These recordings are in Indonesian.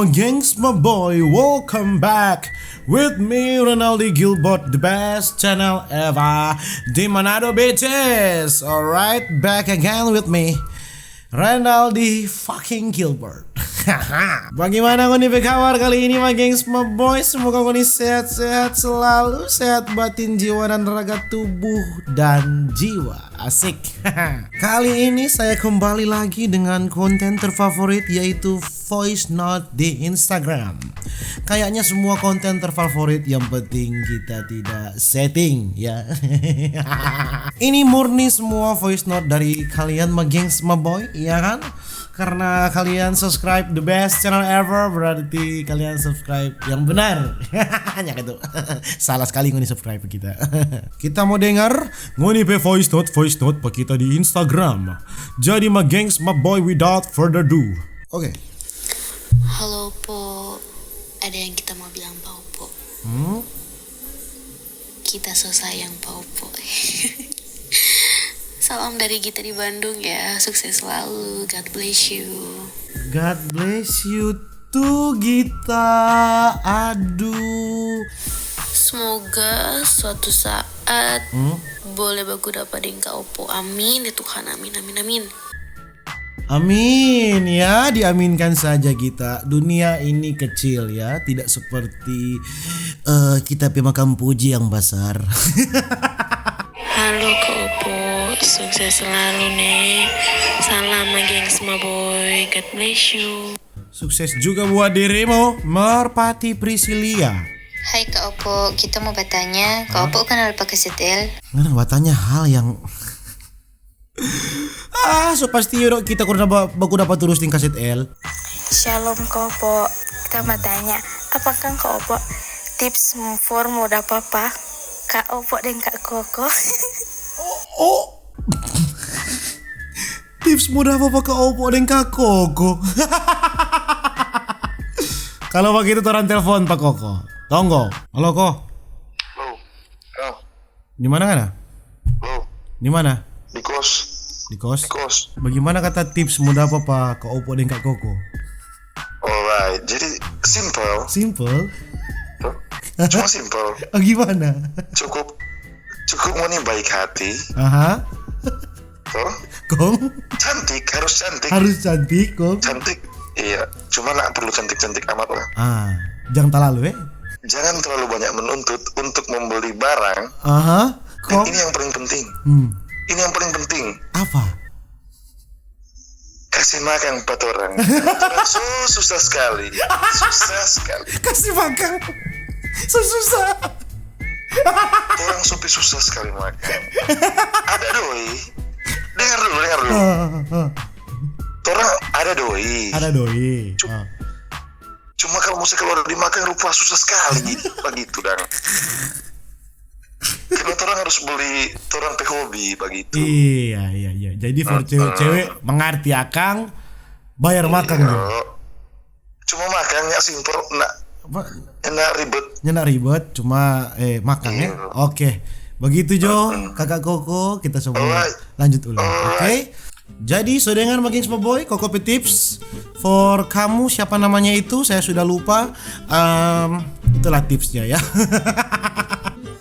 my gangs, my boy, welcome back with me Ronaldo Gilbert, the best channel ever di Manado bitches. Alright, back again with me Ronaldo fucking Gilbert. Bagaimana kau nih kabar kali ini my gengs, my boy? Semoga kau nih sehat-sehat selalu, sehat batin, jiwa dan raga, tubuh dan jiwa. Asik. Kali ini saya kembali lagi dengan konten terfavorit, yaitu voice note di Instagram. Kayaknya semua konten terfavorit, yang penting kita tidak setting ya. Ini murni semua voice note dari kalian my gengs, my boy, ya kan? Karena kalian subscribe the best channel ever, berarti kalian subscribe yang benar. Hanya gitu. Salah sekali ngoni subscribe kita. Kita mau dengar ngoni pe voice note pa kita di Instagram. Jadi my gengs, my boy, without further ado. Oke. Halo Po, ada yang kita mau bilang Pak Opo. Kita so sayang Pak Opo. Salam dari Gita di Bandung ya, sukses selalu, God bless you. God bless you too Gita. Aduh. Semoga suatu saat boleh baku dapat Kak Opo. Amin ya Tuhan, amin amin amin. Amin ya, diaminkan saja Gita. Dunia ini kecil ya, tidak seperti kita pemakan puji yang besar. Halo Kak Opo, sukses selalu nih. Salam my gengs, my boy, God bless you. Sukses juga buat dirimu, Merpati Priscilia. Hai Kak Opo, kita mau bertanya, Kak Opo kenal pakai setel? Nah, bertanya hal yang so pasti yuk kita kurang baku dapat terus di kaset L. Shalom Kak Opo, kita mau tanya, apakah Kak Opo tips for muda papa Kak Opo dan Kak Koko? Oh. Tips mudah apa Kak Opo dan Kak Koko? Kalau begitu orang telepon Pak Koko. Tonggo. Halo Ko. Halo. Ya. Di mana kan? Halo. Di mana? Di kos. Di kos. Di kos. Bagaimana kata tips mudah apa Kak Opo dan Kak Koko? Alright. Jadi simple. Simple. Cuma simple. Oh, gimana? Cukup mau nih baik hati. Aha. Tuh. Kong. Cantik, harus cantik. Harus cantik Kong. Cantik. Iya. Cuma nggak perlu cantik-cantik amat lah. Jangan terlalu Jangan terlalu banyak menuntut untuk membeli barang. Aha. Dan Kong. ini yang paling penting. Ini yang paling penting. Apa? Kasih makan 4 orang. 4 orang susah sekali. Susah sekali. Kasih makan. Susah. Orang supi susah sekali makan. Ada doi. Dengar dulu. Orang ada doi. Ada doi. Cuma kalau mesti keluar dimakan rupa susah sekali. Begitu dan. Karena orang harus beli orang pe hobi begitu. Iya. Jadi for cewek mengerti akang bayar makan dong. Cuma makannya simpel, enak ribet, cuma makan ya. Oke. Begitu Jo, Kakak Koko, kita coba lanjut ulang. Oke. Jadi sodengan makin semua boy, Koko tips for kamu, siapa namanya itu? Saya sudah lupa. Itulah tipsnya ya.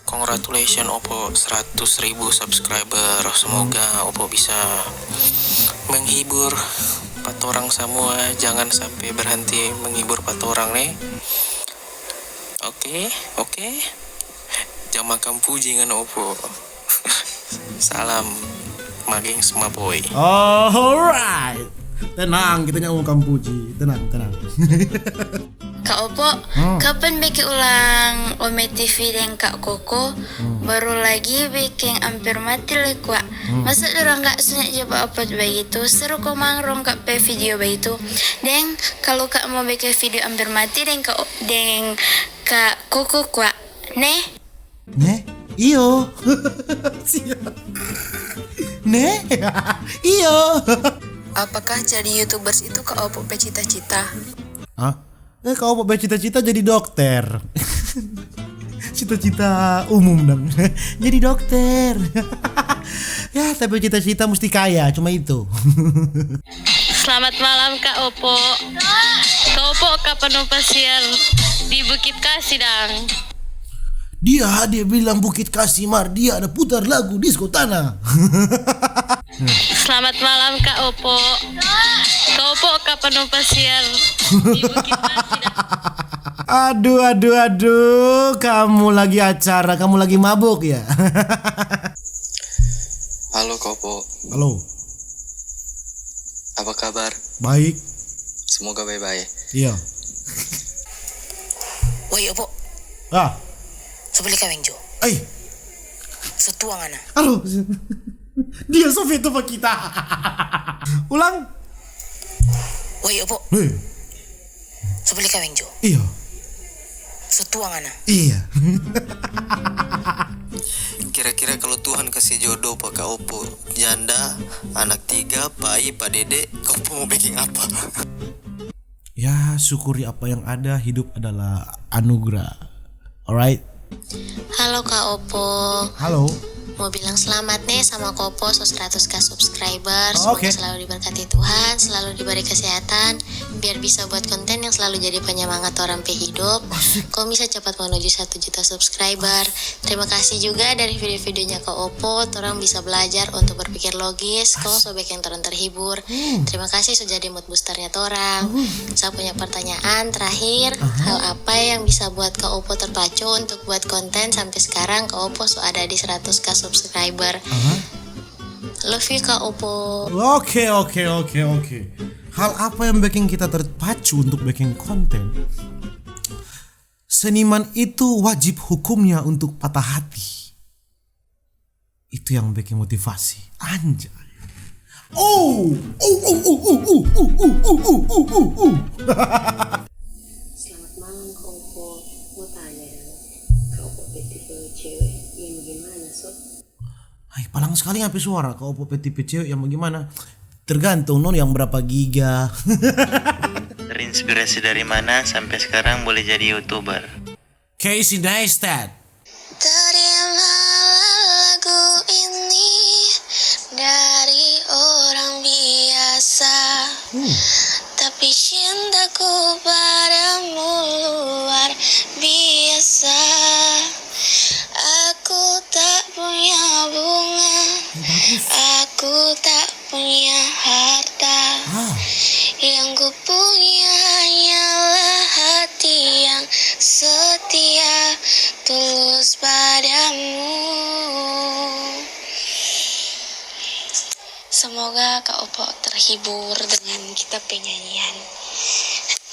Congratulations Oppo 100.000 subscriber. Semoga Oppo bisa menghibur 4 orang semua. Jangan sampai berhenti menghibur 4 orang nih. Oke. Jangan makan puji dengan Oppo. Salam maging semua boy. Alright. Tenang, kita ngomong puji. Tenang. Kak Opo, kapan bikin ulang Ome TV dan Kak Koko? Baru lagi bikin hampir mati lah Kak. Masa orang gak sengaja upload begitu? Seru kok mangrong Kak pe video begitu. Dan kalau Kak mau bikin video hampir mati dan Kak Koko Kak, Nih? Iyo. Nih? Iyo. Apakah jadi YouTubers itu Kak Opo pe cita-cita? Hah? Kau mau cita-cita jadi dokter. Cita-cita umum dong. Jadi dokter. Ya, tapi cita-cita mesti kaya, cuma itu. Selamat malam Kak Opo. Kak Opo kapan mau siar di Bukit Kasidang? Dia bilang Bukit Kasimar, dia ada putar lagu Disco Tanah. Selamat malam Kak Opo. Kak Opo kapan mau siar di Bukit Kasidang? Aduh, kamu lagi acara, kamu lagi mabuk ya? Halo Kopo, Halo, apa kabar? baik. Semoga baik-baik. Iya. Woi opo, Ah, sebeli kawin jo. Setuang ana. halo. Dia Sofi itu Pak kita. Ulang. Woi opo, Hei, sebeli kawin jo. iya. Setuang ana. Iya. Kira-kira kalau Tuhan kasih jodoh Pak Kak Opo, janda, anak 3, Pak Pak Dede, Kak Opo mau bikin apa? Ya, syukuri apa yang ada, hidup adalah anugerah. Alright. Halo Kak Opo. Halo. Mau bilang selamat nih sama Kopo 100k subscriber. Oh, Semoga oke. selalu diberkati Tuhan, selalu diberi kesehatan, biar bisa buat konten yang selalu jadi penyemangat orang pe hidup. Kau bisa cepat menuju 1 juta subscriber. Terima kasih juga dari video-videonya Kak Opo, orang bisa belajar untuk berpikir logis. Kau sobek yang orang terhibur. Terima kasih sudah jadi mood boosternya orang. Saya punya pertanyaan terakhir, hal apa yang bisa buat Kak Opo terpacu untuk buat konten sampai sekarang Kak Opo sudah ada di 100k subscriber. Love you Kak Opo. Oke. Hal apa yang bikin kita terpacu untuk bikin konten? Seniman itu wajib hukumnya untuk patah hati. Itu yang bikin motivasi. Anjay. Selamat malam Kak Opo. Mau tanya dong, Kak Opo tipe cewek yang gimana sob? Hai, palang sekali ngapain suara kau tipe cewek yang bagaimana? Tergantung non yang berapa giga. Terinspirasi dari mana sampai sekarang boleh jadi YouTuber? Casey Neistat. Terimalah lagu ini dari orang biasa, tapi cintaku padamu luar biasa. Aku tak punya bunga, aku tak punya harta. Yang ku punya hanyalah hati yang setia, tulus padamu. Semoga Kak Opo terhibur dengan kita penyanyian.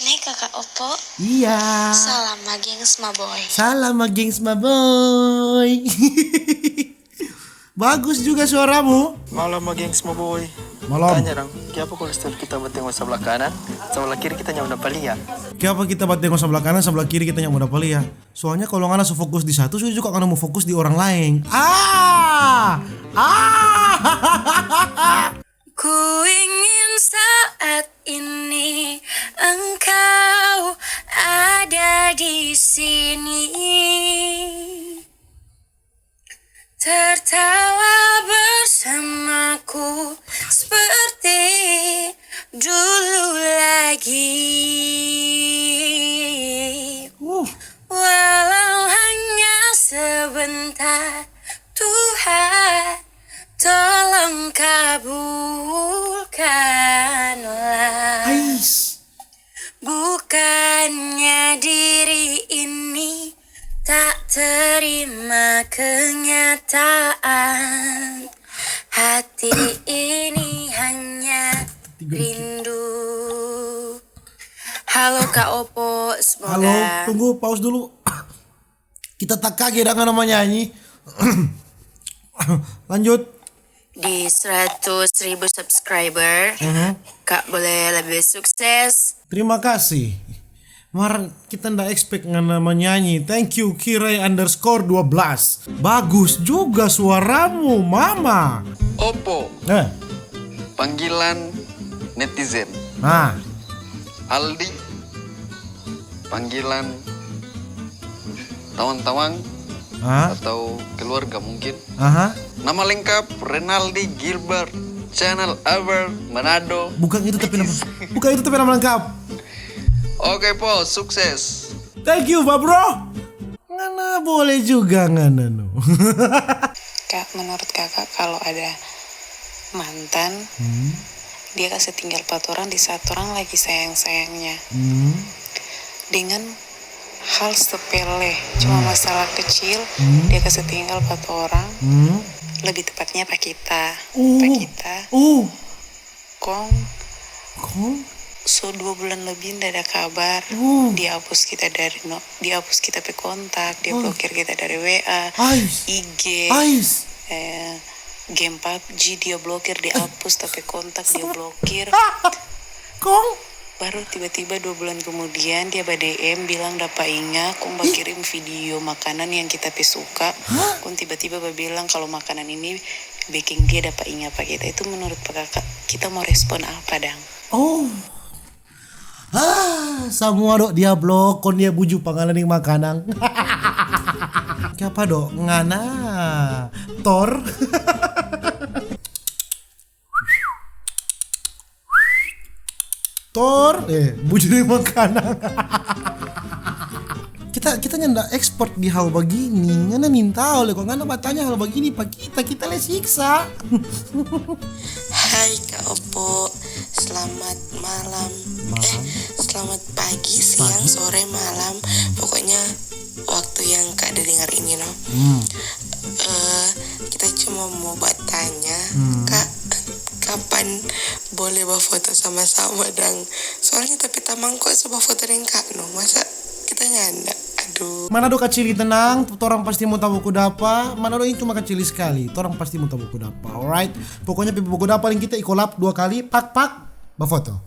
Nih Kakak Opo, Iya. salam gengs ma boy. Salam gengs ma boy. Bagus juga suaramu. Malam gengs mo boy. Malam. Tanya dong, kenapa kalau setiap kita bertengok sebelah kanan, sebelah kiri kita nyawa dapat lihat? Kenapa kita tengok sebelah kanan, sebelah kiri kita yang mau dapat lihat? Soalnya kalau ngana fokus di satu, sudah juga karena mau fokus di orang lain. Ku ingin saat ini engkau ada di sini, tertawa bersamaku seperti dulu lagi. Walau hanya sebentar, Tuhan tolong kabulkanlah. Bukannya diri ini tak terima kenyataan, hati ini hanya rindu. Halo Kak Opo, semoga. Halo, tunggu, pause dulu. Kita tak kaget dengan nama nyanyi. Lanjut. Di 100.000 subscriber, Kak boleh lebih sukses. Terima kasih. Kita ndak expect dengan nama nyanyi. Thank you Kirai _12. Bagus juga suaramu, Mama. Opo, panggilan netizen. Aldi, panggilan tawan-tawan atau keluarga mungkin. Nama lengkap Renaldi Gilbert channel ever Manado. Bukan itu tapi nama lengkap. Oke po, sukses. Thank you, bro. Ngana boleh juga ngana no. Kak, menurut kakak kalau ada mantan, dia kasih tinggal 4 orang di saat orang lagi sayang-sayangnya. Dengan hal sepele, cuma masalah kecil, dia kasih tinggal 4 orang. Lebih tepatnya Pak kita. Kong. So 2 bulan lebih ndak ada kabar. Dia hapus kita pe kontak, dia blokir kita dari WA, IG, game PUBG dia blokir, dia hapus tapi kontak dia blokir. Kong. Baru tiba-tiba 2 bulan kemudian dia DM bilang dapat ingat, kong kirim video makanan yang kita suka. Kong tiba-tiba bilang kalau makanan ini bikin dia dapat ingat Pak kita. Itu menurut Pak Kakak kita mau respon apa dang? Semua dok dia blok, kon dia buju pangalan yang makanan. Siapa dok? Ngana Thor. Buju yang makanan. kita nyanda ekspor di hal begini. Ngana minta oleh kok ngana batanya hal begini pak kita le siksa. Hai Kak Opo, selamat malam. Selamat pagi, siang, sore, malam. Pokoknya waktu yang Kak ada dengar ini no. Kita cuma mau bertanya, Kak, kapan boleh foto sama-sama dang? Soalnya tapi tamang kok sebuah foto dengan Kak no. Masa kita nyanda? Aduh. Mana do kacili tenang, orang pasti mau tahu buku dapa. Mana do ini cuma kacili sekali, orang pasti mau tahu buku dapa. Alright, pokoknya buku dapa yang kita ikolap 2 kali, pak bafoto.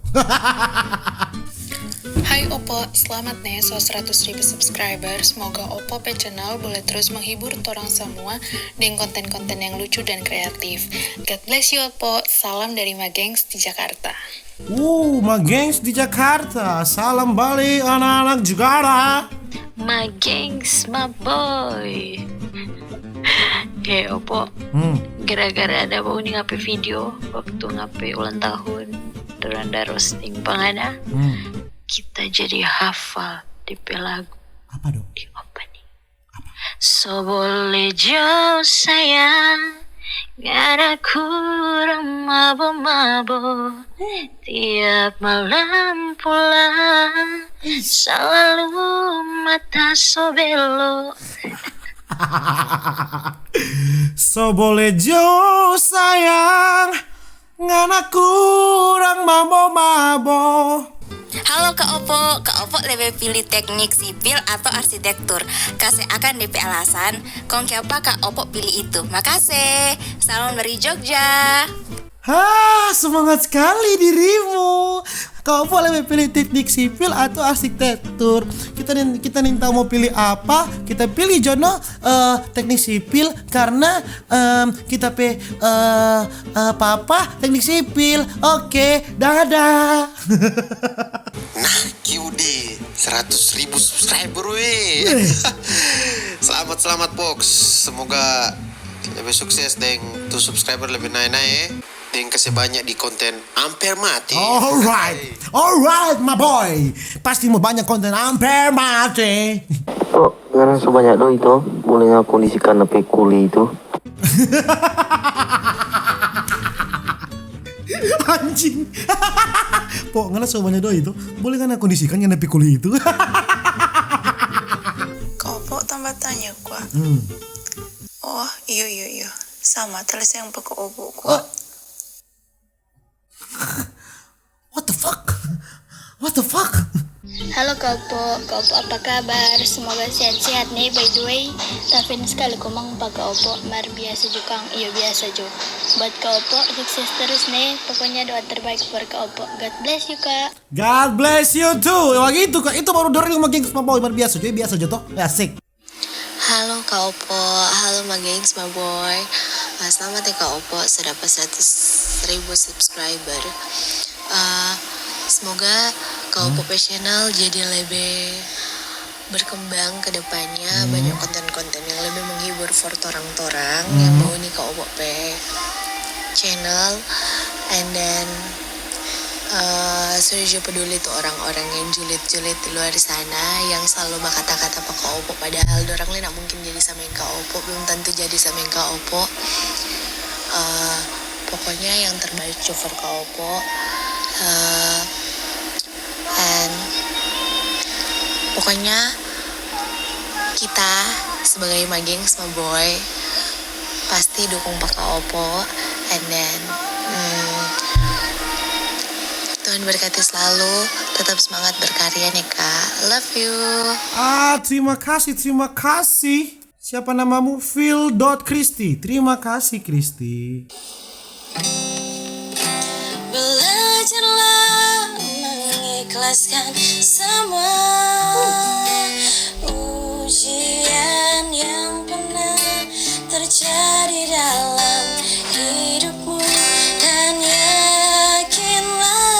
Hai Oppo, selamat nih so 100.000 subscriber. Semoga Oppo pe channel boleh terus menghibur orang semua dengan konten-konten yang lucu dan kreatif. God bless you Oppo, salam dari Magengs di Jakarta. Magengs di Jakarta, salam balik anak-anak Jakarta. Magengs, my boy. Oppo, gara-gara ada bau nih ngapain video waktu ngapain ulang tahun Doranda roasting pangana. Kita jadi hafal di lagu. Apa dong? Di opening. So boleh jauh sayang, gak ada kurang mabo-mabo. Tiap malam pulang, selalu mata sobelo. So boleh jauh sayang, gak ada kurang mabo-mabo. Halo Kak Opo lebih pilih teknik sipil atau arsitektur? Kasih akan DP alasan, kong siapa Kak Opo pilih itu? Makasih, salam dari Jogja. Semangat sekali dirimu. Kau boleh pilih teknik sipil atau arsitektur. Kita minta mau pilih apa? Kita pilih Jono teknik sipil karena kita papa teknik sipil. Oke, dadah. Nah, QD 100.000 subscriber weh. Selamat Box. Semoga lebih sukses dan tuh subscriber lebih naik-naik. Yang kasih banyak di konten Ampere Mati. Alright my boy. Pasti mau banyak konten Ampere Mati. Karena sebanyak do itu boleh nggak kondisikan HP kuli itu. Anjing. Nggak sebanyak do itu boleh kan kondisikan yang HP kuli itu. Kau tambah tanya gua. Oh iya sama terus yang pokok obo gua. What the fuck? Halo Kak Opo apa kabar? Semoga sehat-sehat nih. By the way, Tafin sekali komang Pak Kak Opo, mar biasa juga, iya biasa juga. Buat Kak Opo, sukses terus nih. Pokoknya doa terbaik for Kak Opo. God bless you Kak. God bless you too. Wah gitu Kak, itu baru dari Magengs my boy, mar biasa aja toh. Asik. Halo Kak Opo, halo Magengs my boy. Selamat ya Kak Opo, sudah dapat 100.000 subscriber. Semoga Kak Opo channel jadi lebih berkembang ke depannya. Banyak konten-konten yang lebih menghibur for torang-torang yang mau nih Kak Opo channel, and then Sudah peduli tuh orang-orang yang julid-julid di luar sana yang selalu kata-kata pak Opo, padahal dorang lain mungkin jadi sama yang Kak Opo, belum tentu jadi sama yang Kak Opo. Pokoknya yang terbaik for Kak Opo. And pokoknya kita sebagai Magengs Maboy pasti dukung Pak Kak Opo, and then Tuhan berkati selalu, tetap semangat berkarya nih Kak. Love you. Terima kasih. Siapa namamu? Phil.Christy. Terima kasih Christy. Belajarlah mengikhlaskan semua ujian yang pernah terjadi dalam hidupmu, dan yakinlah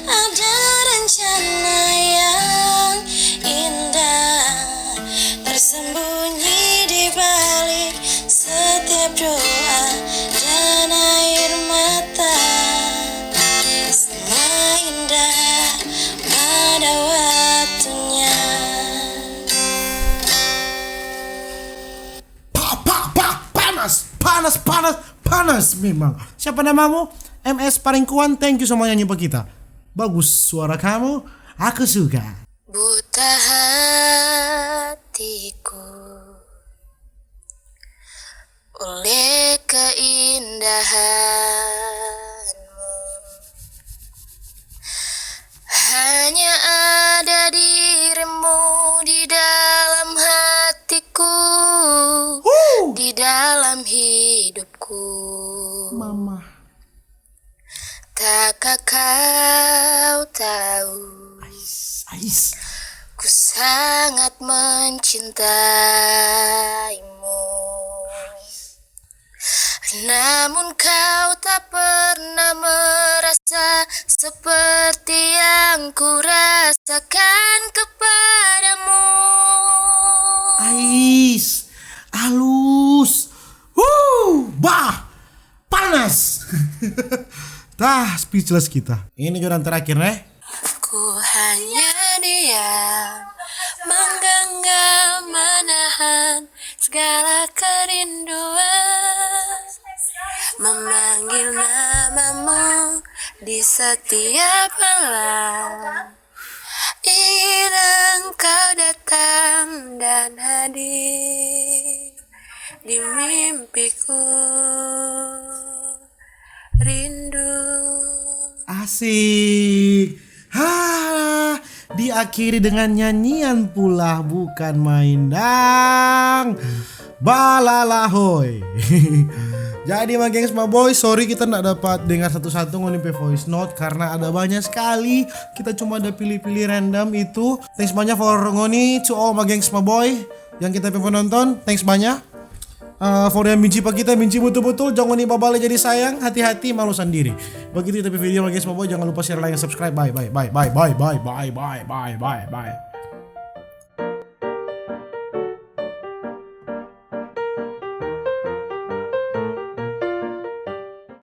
ada rencana yang indah tersembunyi di balik setiap doa dan air mata. Semua indah pada waktunya. Panas memang. Siapa namamu? MS Paringkuan. Thank you semuanya nyimak kita. Bagus suara kamu, aku suka. Buta hatiku oleh keindahanmu, hanya ada dirimu di dalam hatiku, di dalam hidupku. Mama, takkah kau tahu, ku sangat mencintaimu. Namun kau tak pernah merasa seperti yang ku rasakan kepadamu. Halus. Panas. Speechless kita. Ini jodoh terakhir Ku hanya diam, menggenggam, menahan segala kerinduan, memanggil namamu di setiap malam. Ingin engkau datang dan hadir di mimpiku. Rindu. Asik. Diakhiri dengan nyanyian pula, bukan main dang. Balalahoy. Jadi Magengs Maboy, sorry kita nggak dapat dengar satu-satu ngonipe voice note karena ada banyak sekali. Kita cuma ada pilih-pilih random itu. Thanks banyak for ngoni to all Magengs Maboy yang kita penonton. Thanks banyak. For yang benci pak kita, benci betul-betul, jangan nih babale jadi sayang, hati-hati malu sendiri. Begitu tapi video Magengs Maboy, jangan lupa share, like, subscribe. Bye.